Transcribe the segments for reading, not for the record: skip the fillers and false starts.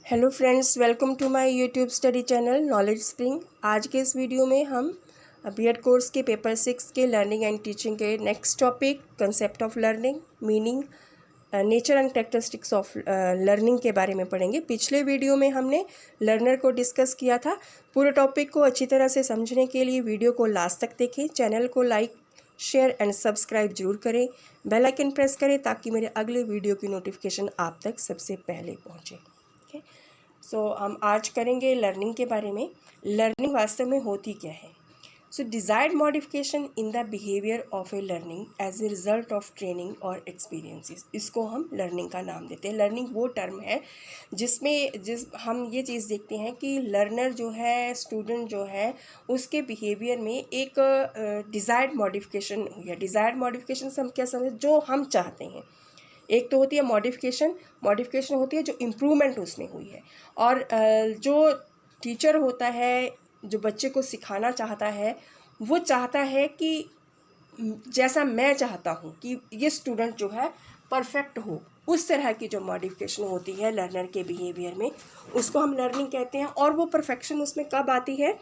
Hello friends, welcome to my YouTube study channel knowledge spring. आज के इस video में हम बीएड कोर्स के पेपर 6 के लर्निंग एंड टीचिंग के next topic concept of learning, meaning, nature and characteristics of learning के बारे में पढ़ेंगे। पिछले वीडियो में हमने लर्नर को डिस्कस किया था। पूरे टॉपिक को अच्छी तरह से समझने के लिए वीडियो को लास्ट तक देखें। चैनल को लाइक, शेयर एंड सब्सक्राइब जरूर करें। बेल आइकन प्रेस करें ताकि मेरे अगले वीडियो की नोटिफिकेशन आप तक सबसे पहले पहुँचे। सो हम आज करेंगे लर्निंग के बारे में। लर्निंग वास्तव में होती क्या है? So desired modification in the behaviour of a learning as a result of training और एक्सपीरियंसेस, इसको हम लर्निंग का नाम देते हैं। लर्निंग वो टर्म है जिस हम ये चीज़ देखते हैं कि लर्नर जो है, स्टूडेंट जो है, उसके बिहेवियर में एक डिज़ायर्ड मॉडिफिकेशन हुई है। डिज़ायर्ड मॉडिफिकेशन से हम क्या समझ, जो हम चाहते हैं। एक तो होती है मॉडिफिकेशन होती है जो इम्प्रूवमेंट उसमें हुई है, और जो टीचर होता है, जो बच्चे को सिखाना चाहता है, वो चाहता है कि जैसा मैं चाहता हूँ कि ये स्टूडेंट जो है परफेक्ट हो, उस तरह की जो मॉडिफिकेशन होती है लर्नर के बिहेवियर में, उसको हम लर्निंग कहते हैं। और वो परफेक्शन उसमें कब आती है?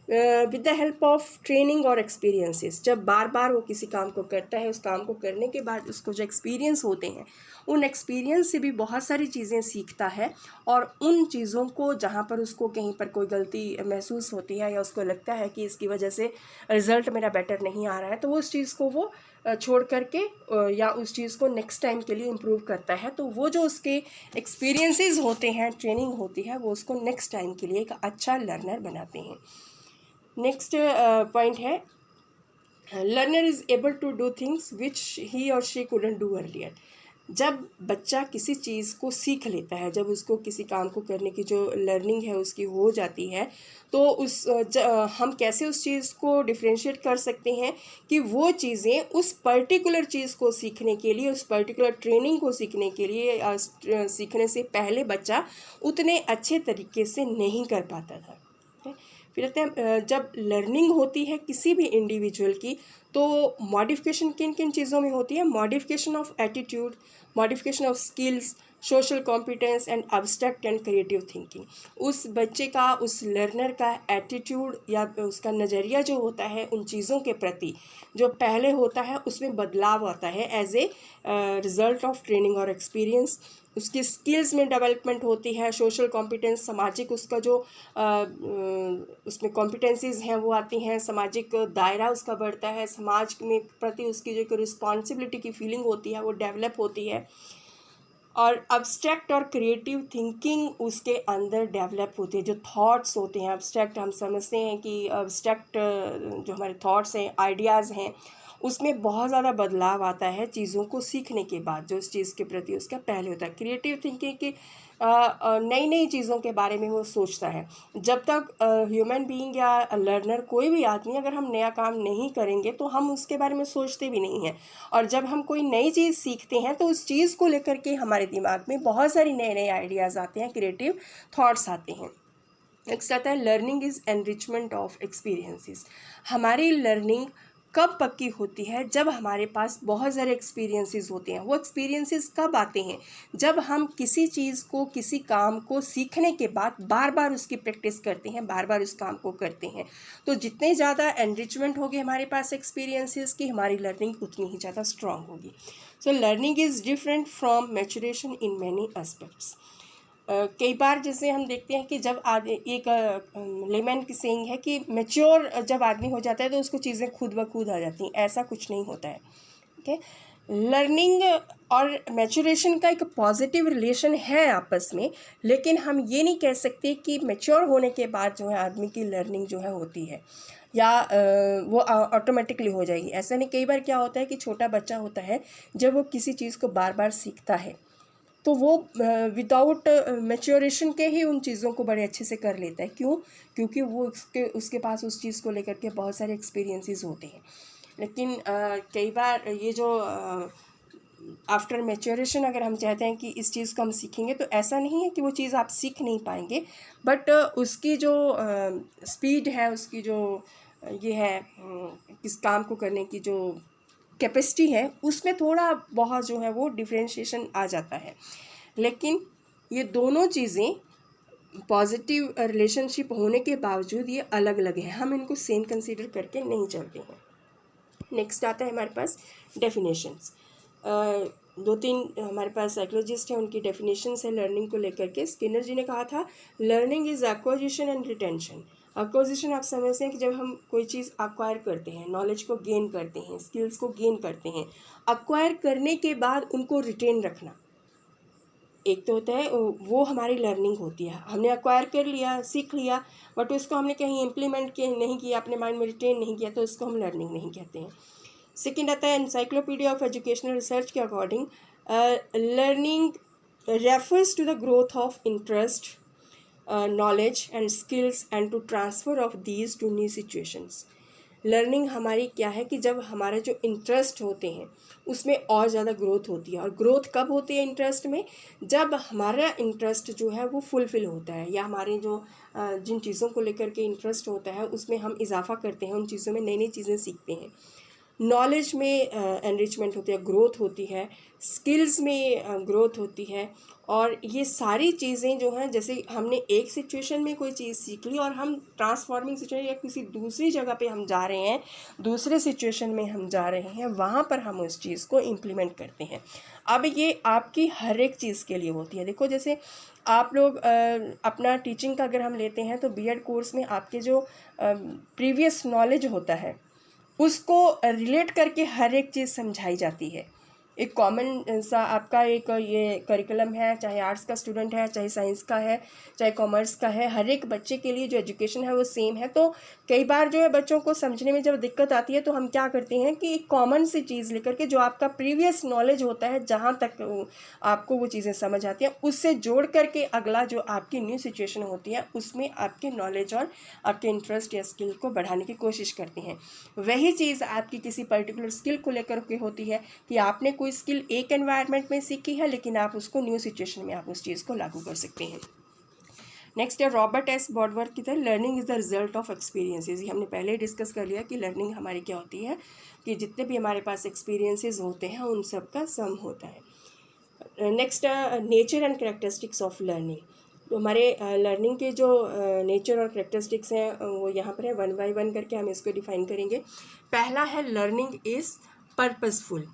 With the help of training और एक्सपीरियंसेस। जब बार बार वो किसी काम को करता है, उस काम को करने के बाद उसको जो एक्सपीरियंस होते हैं, उन एक्सपीरियंस से भी बहुत सारी चीज़ें सीखता है, और उन चीज़ों को जहाँ पर उसको कहीं पर कोई गलती महसूस होती है या उसको लगता है कि इसकी वजह से रिज़ल्ट मेरा बेटर नहीं आ रहा है, तो वो उस चीज़ को वो छोड़ करके या उस चीज़ को नेक्स्ट टाइम के लिए इम्प्रूव करता है। तो वो जो उसके एक्सपीरियंसेस होते हैं, ट्रेनिंग होती है, वो उसको नेक्स्ट टाइम के लिए एक अच्छा लर्नर बनाते हैं। नेक्स्ट पॉइंट है, learner is able to do things which he or she couldn't do earlier. जब बच्चा किसी चीज़ को सीख लेता है, जब उसको किसी काम को करने की जो लर्निंग है उसकी हो जाती है, तो हम कैसे उस चीज़ को डिफ्रेंशिएट कर सकते हैं कि वो चीज़ें उस पर्टिकुलर चीज़ को सीखने के लिए, उस पर्टिकुलर ट्रेनिंग को सीखने के लिए, सीखने से पहले बच्चा उतने अच्छे तरीके से नहीं कर पाता था। फिर कहते हैं, जब लर्निंग होती है किसी भी इंडिविजुअल की, तो मॉडिफिकेशन किन किन चीज़ों में होती है? Modification of attitude, modification of skills, social competence and abstract and creative thinking. उस बच्चे का, उस लर्नर का एटीट्यूड या उसका नज़रिया जो होता है उन चीज़ों के प्रति, जो पहले होता है उसमें बदलाव आता है as a result of training और एक्सपीरियंस। उसकी स्किल्स में डेवलपमेंट होती है, सोशल कॉम्पिटेंस, सामाजिक उसका जो उसमें कॉम्पिटेंसीज हैं वो आती हैं, सामाजिक दायरा उसका बढ़ता है, समाज में प्रति उसकी जो एक रिस्पॉन्सिबिलिटी की फीलिंग होती है वो डेवलप होती है, और अब्स्ट्रैक्ट और क्रिएटिव थिंकिंग उसके अंदर डेवलप होती है। जो थॉट्स होते हैं अब्स्ट्रैक्ट, हम समझते हैं कि अब्स्ट्रैक्ट जो हमारे थॉट्स हैं, आइडियाज़ हैं, उसमें बहुत ज़्यादा बदलाव आता है चीज़ों को सीखने के बाद, जो उस चीज़ के प्रति उसका पहले होता है। क्रिएटिव थिंकिंग की नई नई चीज़ों के बारे में वो सोचता है। जब तक ह्यूमन बीइंग या लर्नर, कोई भी आदमी, अगर हम नया काम नहीं करेंगे तो हम उसके बारे में सोचते भी नहीं हैं, और जब हम कोई नई चीज़ सीखते हैं तो उस चीज़ को लेकर के हमारे दिमाग में बहुत सारी नए नए आइडियाज़ आते हैं, क्रिएटिव थॉट्स आते हैं। नेक्स्ट आता है, learning is enrichment of experiences. हमारी लर्निंग कब पक्की होती है? जब हमारे पास बहुत सारे एक्सपीरियंसेस होते हैं। वो एक्सपीरियंसेस कब आते हैं? जब हम किसी चीज़ को, किसी काम को सीखने के बाद बार बार उसकी प्रैक्टिस करते हैं, बार बार उस काम को करते हैं। तो जितने ज़्यादा एनरिचमेंट होगी हमारे पास एक्सपीरियंसेस की, हमारी लर्निंग उतनी ही ज़्यादा स्ट्रांग होगी। So learning is different from maturation in many aspects. कई बार जैसे हम देखते हैं कि जब एक लेमैन की सेइंग है कि मैच्योर जब आदमी हो जाता है तो उसको चीज़ें खुद ब खुद आ जाती हैं। ऐसा कुछ नहीं होता है। ठीक है, लर्निंग और मैच्योरेशन का एक पॉजिटिव रिलेशन है आपस में, लेकिन हम ये नहीं कह सकते कि मैच्योर होने के बाद जो है आदमी की लर्निंग जो है होती है या वो ऑटोमेटिकली हो जाएगी। ऐसा नहीं। कई बार क्या होता है कि छोटा बच्चा होता है, जब वो किसी चीज़ को बार बार सीखता है तो वो विदाउट मैच्योरेशन के ही उन चीज़ों को बड़े अच्छे से कर लेता है। क्यों? क्योंकि वो उसके पास उस चीज़ को लेकर के बहुत सारे एक्सपीरियंसेस होते हैं। लेकिन कई बार ये जो आफ्टर मैच्योरेशन अगर हम चाहते हैं कि इस चीज़ को हम सीखेंगे, तो ऐसा नहीं है कि वो चीज़ आप सीख नहीं पाएंगे, बट उसकी जो स्पीड है, उसकी जो ये है किस काम को करने की जो कैपेसिटी है, उसमें थोड़ा बहुत जो है वो डिफरेंशिएशन आ जाता है। लेकिन ये दोनों चीज़ें पॉजिटिव रिलेशनशिप होने के बावजूद ये अलग अलग है, हम इनको सेम कंसीडर करके नहीं चलते हैं। नेक्स्ट आता है हमारे पास डेफिनेशंस। दो तीन हमारे पास साइकोलॉजिस्ट हैं, उनकी डेफिनेशंस है लर्निंग को लेकर के। स्किनर जी ने कहा था learning is acquisition and retention. Acquisition आप समझते हैं कि जब हम कोई चीज़ एक्वायर करते हैं, नॉलेज को गेन करते हैं, स्किल्स को गेन करते हैं, एक्वायर करने के बाद उनको रिटेन रखना, एक तो होता है वो हमारी लर्निंग होती है। हमने एक्वायर कर लिया, सीख लिया, बट उसको हमने कहीं इम्प्लीमेंट नहीं किया, अपने माइंड में रिटेन नहीं किया, तो उसको हम लर्निंग नहीं कहते हैं। सेकेंड आता है एनसाइक्लोपीडिया ऑफ एजुकेशनल रिसर्च के according learning refers to the growth of interest, knowledge and skills and to transfer of these to new situations। Learning हमारी क्या है कि जब हमारे जो इंटरेस्ट होते हैं उसमें और ज़्यादा ग्रोथ होती है। और ग्रोथ कब होती है इंटरेस्ट में? जब हमारा इंटरेस्ट जो है वो फुलफ़िल होता है, या हमारे जो जिन चीज़ों को लेकर के इंटरेस्ट होता है उसमें हम इजाफा करते हैं, उन चीज़ों में नई नई चीज़ें सीखते हैं। नॉलेज में एनरिचमेंट होती है, ग्रोथ होती है, स्किल्स में ग्रोथ होती है। और ये सारी चीज़ें जो हैं, जैसे हमने एक सिचुएशन में कोई चीज़ सीख ली और हम ट्रांसफॉर्मिंग सिचुएशन या किसी दूसरी जगह पे हम जा रहे हैं, दूसरे सिचुएशन में हम जा रहे हैं, वहाँ पर हम उस चीज़ को इम्प्लीमेंट करते हैं। अब ये आपकी हर एक चीज़ के लिए होती है। देखो जैसे आप लोग अपना टीचिंग का अगर हम लेते हैं तो बीएड कोर्स में आपके जो प्रीवियस नॉलेज होता है उसको रिलेट करके हर एक चीज़ समझाई जाती है। एक कॉमन सा आपका एक ये करिकुलम है, चाहे आर्ट्स का स्टूडेंट है, चाहे साइंस का है, चाहे कॉमर्स का है, हर एक बच्चे के लिए जो एजुकेशन है वो सेम है। तो कई बार जो है बच्चों को समझने में जब दिक्कत आती है तो हम क्या करते हैं कि एक कॉमन सी चीज़ लेकर के, जो आपका प्रीवियस नॉलेज होता है, जहाँ तक आपको वो चीज़ें समझ आती हैं, उससे जोड़ करके अगला जो आपकी न्यू सिचुएशन होती है उसमें आपके नॉलेज और आपके इंटरेस्ट या स्किल को बढ़ाने की कोशिश करते हैं। वही चीज़ आपकी किसी पर्टिकुलर स्किल को लेकर के होती है कि आपने कोई स्किल एक एनवायरनमेंट में सीखी है, लेकिन आप उसको न्यू सिचुएशन में आप उस चीज़ को लागू कर सकते हैं। नेक्स्ट है रॉबर्ट एस बॉडवर्थ की तरह learning is the result of experiences. ये हमने पहले ही डिस्कस कर लिया कि लर्निंग हमारी क्या होती है, कि जितने भी हमारे पास एक्सपीरियंसेस होते हैं उन सब का सम होता है। Next nature and characteristics of learning. तो हमारे लर्निंग के जो नेचर और करेक्टरिस्टिक्स हैं वो यहाँ पर है, वन बाय वन करके हम इसको डिफाइन करेंगे। पहला है लर्निंग इज़ पर्पसफुल।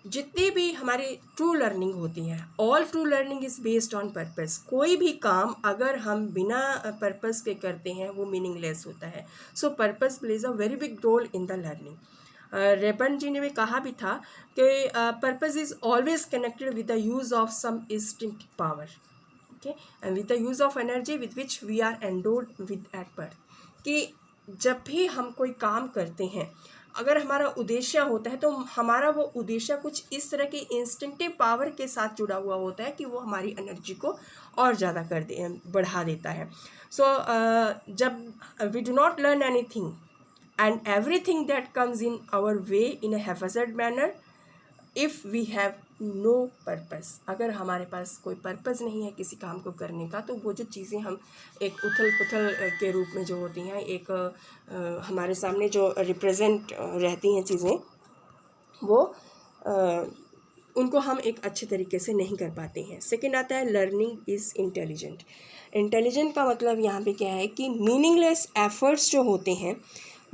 जितनी भी हमारी ट्रू लर्निंग होती है, all true learning is based on purpose. कोई भी काम अगर हम बिना पर्पस के करते हैं वो मीनिंगलेस होता है। So purpose plays a very big role in the learning. रेपन जी ने भी कहा भी था कि purpose is always connected with the use of some instinctive power, okay, and with the use of energy with which we are endowed with at birth. कि जब भी हम कोई काम करते हैं, अगर हमारा उद्देश्य होता है तो हमारा वो उद्देश्य कुछ इस तरह की इंस्टिंक्टिव पावर के साथ जुड़ा हुआ होता है कि वो हमारी एनर्जी को और ज़्यादा बढ़ा देता है। सो जब we do not learn anything and everything that comes in our way in a haphazard manner, if we have no purpose, अगर हमारे पास कोई पर्पस नहीं है किसी काम को करने का, तो वो जो चीज़ें हम एक उथल पुथल के रूप में जो होती हैं, एक हमारे सामने जो रिप्रेजेंट रहती हैं चीज़ें, वो उनको हम एक अच्छे तरीके से नहीं कर पाते हैं। सेकेंड आता है लर्निंग इज़ इंटेलिजेंट। इंटेलिजेंट का मतलब यहाँ पे क्या है कि मीनिंगलेस एफर्ट्स जो होते हैं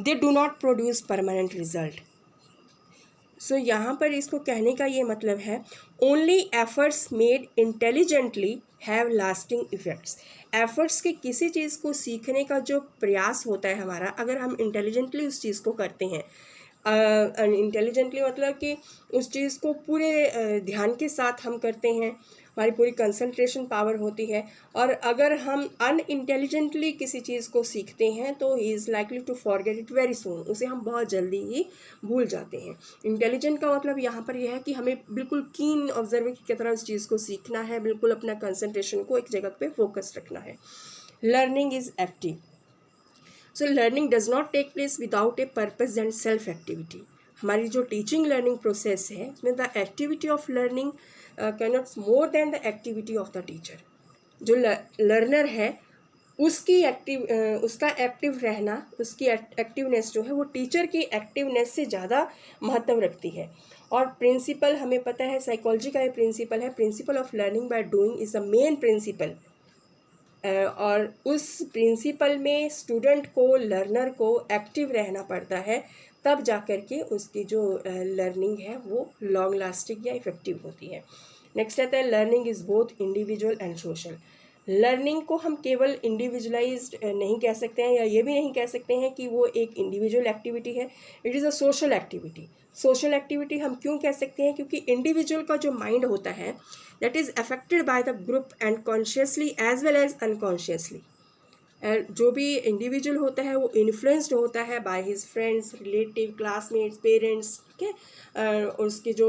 they do not produce permanent result. So यहाँ पर इसको कहने का ये मतलब है only efforts made intelligently have lasting effects. Efforts के किसी चीज़ को सीखने का जो प्रयास होता है हमारा, अगर हम इंटेलिजेंटली उस चीज़ को करते हैं, इंटेलिजेंटली मतलब कि उस चीज़ को पूरे ध्यान के साथ हम करते हैं, हमारी पूरी कंसंट्रेशन पावर होती है। और अगर हम अनइंटेलिजेंटली किसी चीज़ को सीखते हैं तो he is likely to forget it very soon, उसे हम बहुत जल्दी ही भूल जाते हैं। इंटेलिजेंट का मतलब यहाँ पर यह है कि हमें बिल्कुल कीन ऑब्जर्वर की तरह उस चीज़ को सीखना है, बिल्कुल अपना कंसंट्रेशन को एक जगह पे फोकस रखना है। Learning is active. So learning does not take place without a purpose and self activity. हमारी जो टीचिंग लर्निंग प्रोसेस है उसमें the activity of learning cannot more than the activity of the teacher. जो learner है उसकी उसका active रहना, उसकी एक्टिवनेस जो है वो टीचर की एक्टिवनेस से ज़्यादा महत्व रखती है। और प्रिंसिपल हमें पता है, साइकोलॉजी का ये प्रिंसिपल है, principle of learning by doing is the main principle और उस प्रिंसिपल में स्टूडेंट को, लर्नर को एक्टिव रहना पड़ता है, तब जा कर के उसकी जो लर्निंग है वो लॉन्ग लास्टिंग या इफ़ेक्टिव होती है। नेक्स्ट आता है learning is both individual and social. Learning को हम केवल इंडिविजुअलाइज्ड नहीं कह सकते हैं, या ये भी नहीं कह सकते हैं कि वो एक इंडिविजुअल एक्टिविटी है, it is a social activity. Social activity हम क्यों कह सकते हैं? क्योंकि इंडिविजुअल का जो माइंड होता है that is affected by the group and consciously as well as unconsciously. जो भी इंडिविजुअल होता है वो इन्फ्लुएंस्ड होता है by his friends, relative, classmates, parents, ठीक है। उसकी जो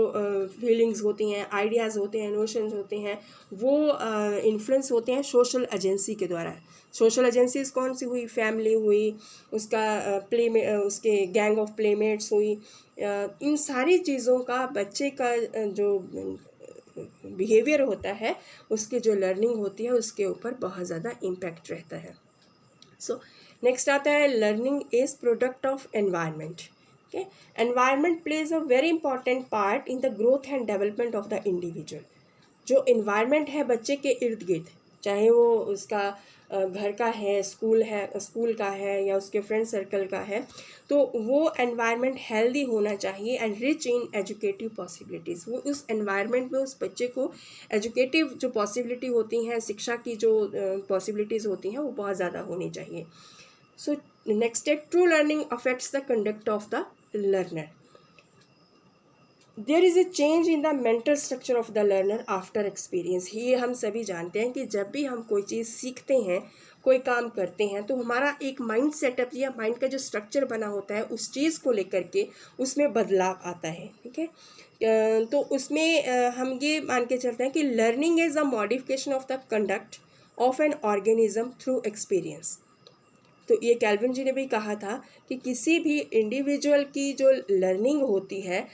फीलिंग्स होती हैं, आइडियाज़ होते हैं, नोशंस होते हैं, वो इन्फ्लुएंस होते हैं सोशल एजेंसी के द्वारा। सोशल एजेंसीज कौन सी हुई? फैमिली हुई, उसका उसके गैंग ऑफ प्लेमेट्स हुई। इन सारी चीज़ों का बच्चे का जो बिहेवियर होता है, उसकी जो लर्निंग होती है उसके ऊपर बहुत ज़्यादा इम्पैक्ट रहता है। सो नेक्स्ट आता है learning is product of environment. Okay, environment pledge a very important part in the growth and development of the individual. जो इन्वायरमेंट है बच्चे के इर्द गिर्द, चाहे वो उसका घर का है, स्कूल का है, या उसके फ्रेंड सर्कल का है, तो वो एनवायरनमेंट हेल्दी होना चाहिए and rich in educative possibilities. वो उस एनवायरनमेंट में उस बच्चे को एजुकेटिव जो पॉसिबिलिटी होती हैं, शिक्षा की जो पॉसिबिलिटीज़ होती हैं, वो बहुत ज़्यादा होनी चाहिए। सो नेक्स्ट है true learning affects the conduct of the learner. There is a change in the mental structure of the learner after experience. ये हम सभी जानते हैं कि जब भी हम कोई चीज़ सीखते हैं, कोई काम करते हैं, तो हमारा एक माइंड सेटअप या माइंड का जो स्ट्रक्चर बना होता है उस चीज़ को लेकर के उसमें बदलाव आता है, ठीक है। तो उसमें हम ये मान के चलते हैं कि learning is a modification of the conduct of an organism through experience. तो ये कैल्विन जी ने भी कहा था कि किसी भी इंडिविजुअल की जो लर्निंग होती है,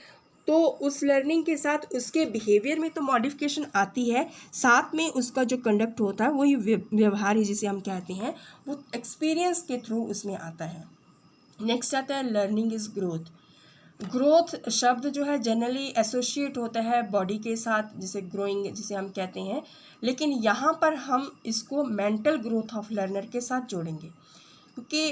तो उस लर्निंग के साथ उसके बिहेवियर में तो मॉडिफिकेशन आती है, साथ में उसका जो कंडक्ट होता है वही व्यवहार ही जिसे हम कहते हैं, वो एक्सपीरियंस के थ्रू उसमें आता है। नेक्स्ट आता है लर्निंग इज़ ग्रोथ। ग्रोथ शब्द जो है जनरली एसोसिएट होता है बॉडी के साथ, जिसे ग्रोइंग जिसे हम कहते हैं, लेकिन यहाँ पर हम इसको मेंटल ग्रोथ ऑफ लर्नर के साथ जोड़ेंगे, क्योंकि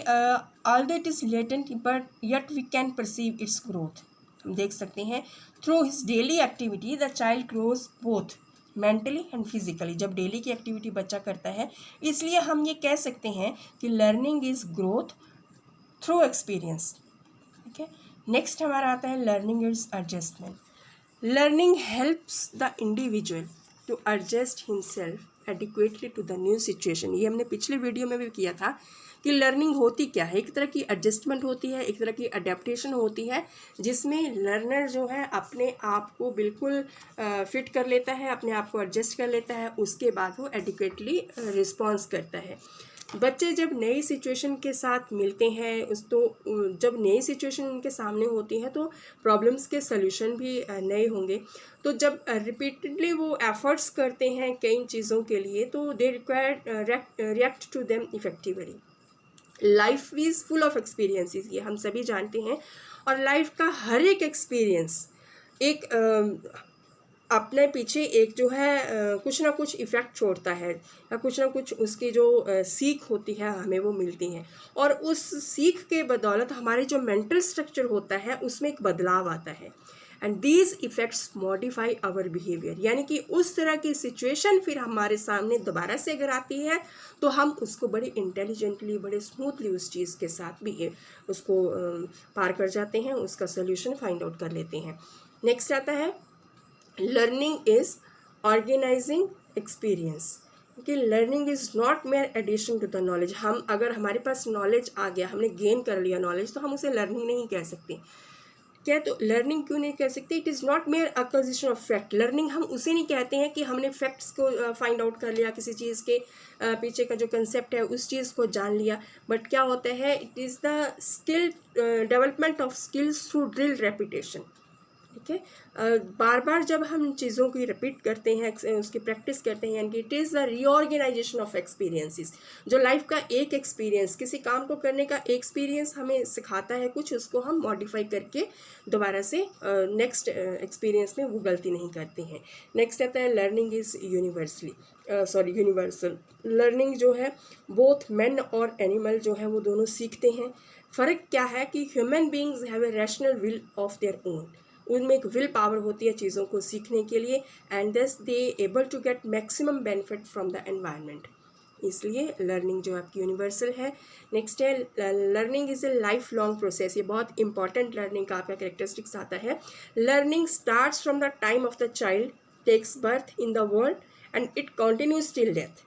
although it is latent but yet we can perceive its growth. हम देख सकते हैं through his daily activity the child grows both mentally and physically. जब डेली की एक्टिविटी बच्चा करता है, इसलिए हम ये कह सकते हैं कि learning is growth through experience, ठीक है। नेक्स्ट हमारा आता है learning is adjustment. Learning helps the individual to adjust himself adequately to the new situation. ये हमने पिछले वीडियो में भी किया था कि लर्निंग होती क्या है। एक तरह की एडजस्टमेंट होती है, एक तरह की अडेप्टेशन होती है, जिसमें लर्नर जो है अपने आप को बिल्कुल फिट कर लेता है, अपने आप को एडजस्ट कर लेता है, उसके बाद वो एडिक्वेटली रिस्पॉन्स करता है। बच्चे जब नई सिचुएशन के साथ मिलते हैं, जब नई सिचुएशन उनके सामने होती है तो प्रॉब्लम्स के सल्यूशन भी नए होंगे। तो जब रिपीटेडली वो एफर्ट्स करते हैं कई चीज़ों के लिए, तो they require react to them effectively. Life is full of experiences, ये हम सभी जानते हैं, और लाइफ का हर एक एक्सपीरियंस एक अपने पीछे एक जो है कुछ ना कुछ इफ़ेक्ट छोड़ता है, या कुछ ना कुछ उसकी जो सीख होती है हमें वो मिलती है, और उस सीख के बदौलत हमारे जो मेंटल स्ट्रक्चर होता है उसमें एक बदलाव आता है। And these effects modify our behaviour, यानी कि उस तरह की सिचुएशन फिर हमारे सामने दोबारा से अगर आती है तो हम उसको बड़े इंटेलिजेंटली, बड़े स्मूथली उस चीज़ के साथ भी उसको पार कर जाते हैं, उसका सोल्यूशन फाइंड आउट कर लेते हैं। नेक्स्ट आता है लर्निंग इज़ ऑर्गेनाइजिंग एक्सपीरियंस। कि learning is not mere addition to the knowledge. हम अगर हमारे पास नॉलेज आ गया, हमने गेन कर लिया नॉलेज, तो हम उसे लर्निंग नहीं कह सकते। क्या? तो लर्निंग क्यों नहीं कह सकते? It is not mayor acquisition of fact. Learning हम उसे नहीं कहते हैं कि हमने फैक्ट्स को फाइंड आउट कर लिया, किसी चीज़ के पीछे का जो कंसेप्ट है उस चीज़ को जान लिया, बट क्या होता है, it is the skill development of skills through drill repetition. ठीक है। बार बार जब हम चीज़ों की रिपीट करते हैं, उसकी प्रैक्टिस करते हैं, यानी कि it is the reorganisation of experiences. जो लाइफ का एक एक्सपीरियंस, किसी काम को करने का एक्सपीरियंस हमें सिखाता है कुछ, उसको हम मॉडिफाई करके दोबारा से नेक्स्ट एक्सपीरियंस में वो गलती नहीं करते हैं। नेक्स्ट आता है लर्निंग इज़ यूनिवर्सल। लर्निंग जो है बोथ मैन और एनिमल जो है वो दोनों सीखते हैं। फ़र्क क्या है कि human beings have a rational will of their own, उनमें एक विल पावर होती है चीज़ों को सीखने के लिए, and thus they able to get maximum benefit from the environment. इसलिए लर्निंग जो आपकी यूनिवर्सल है। नेक्स्ट है learning is a life long process. ये बहुत इंपॉर्टेंट लर्निंग का आपका कैरेक्टरिस्टिक्स आता है। Learning starts from the time of the child takes birth in the world and it continues till death.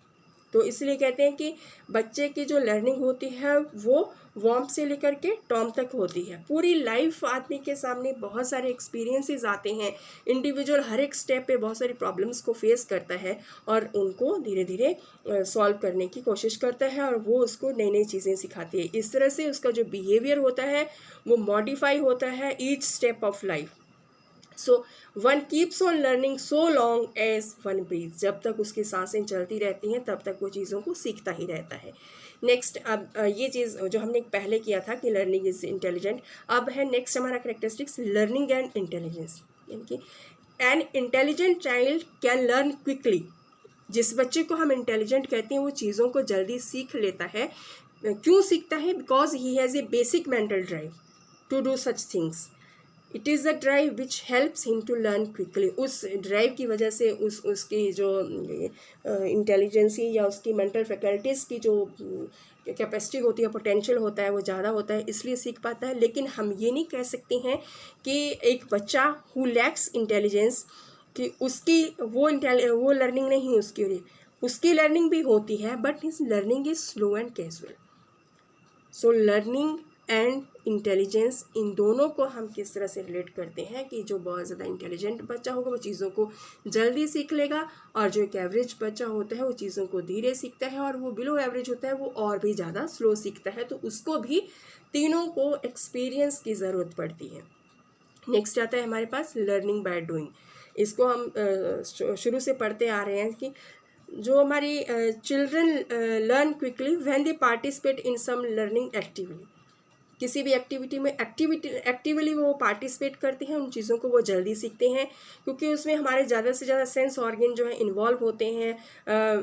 तो इसलिए कहते हैं कि बच्चे की जो लर्निंग होती है वो वॉर्म से लेकर के टॉम तक होती है। पूरी लाइफ आदमी के सामने बहुत सारे एक्सपीरियंसेस आते हैं। इंडिविजुअल हर एक स्टेप पे बहुत सारी प्रॉब्लम्स को फेस करता है और उनको धीरे धीरे सॉल्व करने की कोशिश करता है, और वो उसको नई नई चीज़ें सिखाती है। इस तरह से उसका जो बिहेवियर होता है वो मॉडिफाई होता है each step of life. So one keeps on learning so long as one breathe. जब तक उसकी सांसें चलती रहती हैं तब तक वो चीज़ों को सीखता ही रहता है। नेक्स्ट, अब ये चीज़ जो हमने पहले किया था कि लर्निंग इज़ इंटेलिजेंट, अब है नेक्स्ट हमारा करेक्टरिस्टिक्स लर्निंग एंड इंटेलिजेंस। यानी कि an intelligent child can learn quickly. जिस बच्चे को हम इंटेलिजेंट कहते हैं वो चीज़ों को जल्दी सीख लेता है। क्यों सीखता है? Because he has a basic mental drive to do such things. It is a drive which helps him to learn quickly. उस ड्राइव की वजह से उसकी जो इंटेलिजेंसी या उसकी मेंटल फैकल्टीज़ की जो कैपेसिटी होती है, पोटेंशियल होता है, वो ज़्यादा होता है, इसलिए सीख पाता है। लेकिन हम ये नहीं कह सकते हैं कि एक बच्चा हु लैक्स इंटेलिजेंस कि उसकी वो लर्निंग नहीं, उसकी लर्निंग भी होती है, but his learning is slow and casual. So learning and intelligence, इन दोनों को हम किस तरह से रिलेट करते हैं कि जो बहुत ज़्यादा इंटेलिजेंट बच्चा होगा वो चीज़ों को जल्दी सीख लेगा, और जो एक एवरेज बच्चा होता है वो चीज़ों को धीरे सीखता है, और वो बिलो एवरेज होता है वो और भी ज़्यादा स्लो सीखता है। तो उसको भी तीनों को एक्सपीरियंस की ज़रूरत पड़ती है। नेक्स्ट आता है हमारे पास लर्निंग बाय डूइंग। इसको हम शुरू से पढ़ते आ रहे हैं कि जो हमारी children learn quickly when they participate in some learning activity. किसी भी एक्टिविटी में एक्टिवली वो पार्टिसिपेट करते हैं, उन चीज़ों को वो जल्दी सीखते हैं, क्योंकि उसमें हमारे ज़्यादा से ज़्यादा सेंस ऑर्गन जो है इन्वॉल्व होते हैं।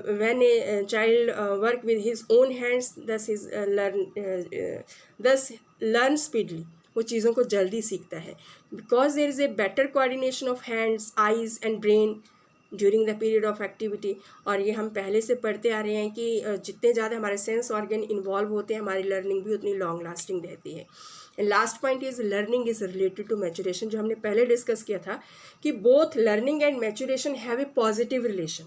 When a child work with his own hands thus learn speedily, वो चीज़ों को जल्दी सीखता है। Because there is a better coordination of hands, eyes and brain during the period of activity. और ये हम पहले से पढ़ते आ रहे हैं कि जितने ज़्यादा हमारे सेंस ऑर्गन इन्वॉल्व होते हैं, हमारी लर्निंग भी उतनी लॉन्ग लास्टिंग रहती है। Last point is learning is related to maturation, जो हमने पहले डिस्कस किया था कि both learning and maturation have a positive relation.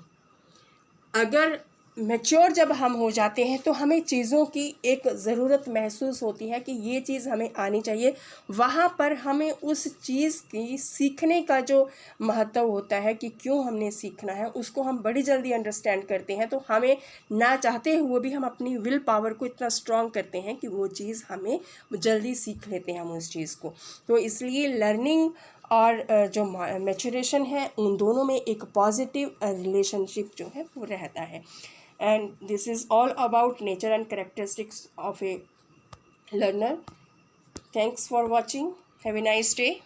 अगर मैच्योर जब हम हो जाते हैं तो हमें चीज़ों की एक ज़रूरत महसूस होती है कि ये चीज़ हमें आनी चाहिए। वहाँ पर हमें उस चीज़ की सीखने का जो महत्व होता है कि क्यों हमने सीखना है, उसको हम बड़ी जल्दी अंडरस्टैंड करते हैं। तो हमें ना चाहते हुए भी हम अपनी विल पावर को इतना स्ट्रॉन्ग करते हैं कि वो चीज़ हमें जल्दी सीख लेते हैं हम उस चीज़ को। तो इसलिए लर्निंग और जो मैचुरेशन है, उन दोनों में एक पॉजिटिव रिलेशनशिप जो है वो रहता है। And this is all about nature and characteristics of A learner. Thanks for watching. Have a nice day.